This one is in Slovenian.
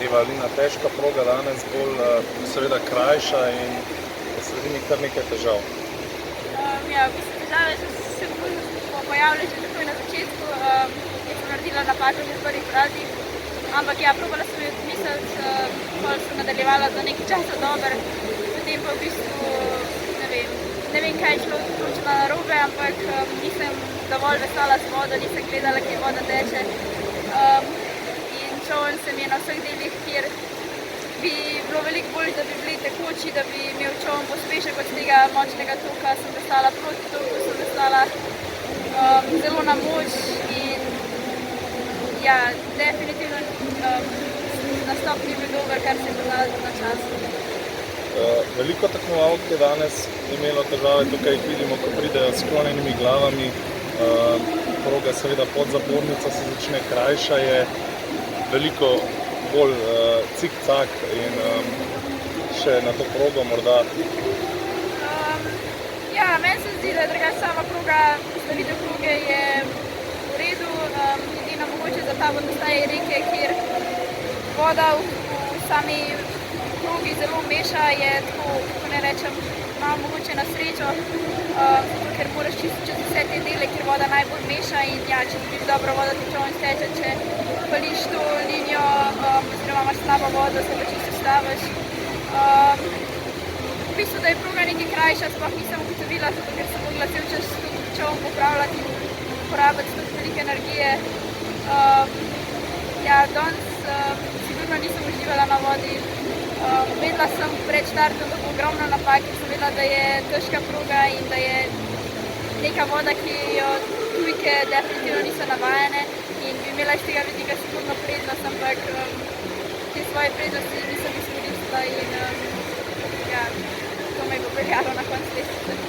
Evalina, težka proga danes, bolj seveda krajša in v sredini kar nekaj težav. Ja, v bistvu težave se pojavile že takoj na začetku. Jaz sem naredila napako že v prvih vratih, ampak ja, probala sem jo odmisliti, potem sem nadaljevala za nekaj časa dober, potem pa v bistvu ne vem kaj je šlo točno narobe, ampak nisem dovolj veslala z vodo, nisem gledala, kje voda teče. In čoln se mi je na vseh delih, kjer bi bilo veliko bolj, da bi bili tekoči, da bi imel čoln pospešek od tega močnega toka, sem veslala proti toku, sem veslala zelo na moč in ja, definitivno nastop ni bil dober, kar se je poznalo na času. Veliko tekmovalk je danes imelo težave, tukaj jih vidimo, ko pridejo s sklonjenimi glavami. Proga seveda podzapornica se začne krajša, je veliko bolj cik-cak in še na to progo morda. Ja, meni se zdi, da je drugače sama proga, postavitev proge je v redu, edino mogoče za ta vodostaje reke, kjer voda v sami progi zelo meša, je tako, kako ne rečem, malo mogoče na srečo, ker moraš čez vse te dele, kjer voda najbolj meša in ja, če dobiš dobro vodo, ti čoln steče, če pališ to linijo, oziroma imaš slabo vodo, se pa čisto staviš. V bistvu, da je proga nekaj krajša, sploh nisem ugotovila, zato ker sem mogla cel čas čoln popravljati in porabiti toliko veliko energije. Ja, danes sigurno nisem uživala na vodi. Vedela sem pred štartom, da bo ogromno napak, ker sem vedela, da je težka proga in da je neka voda, ki jo tujke definitivno niso navajene in bi imela iz tega vidika sigurno prednost, ampak te svoje prednosti nisem izkoristila in ja, to me je popeljalo na konec lestvice.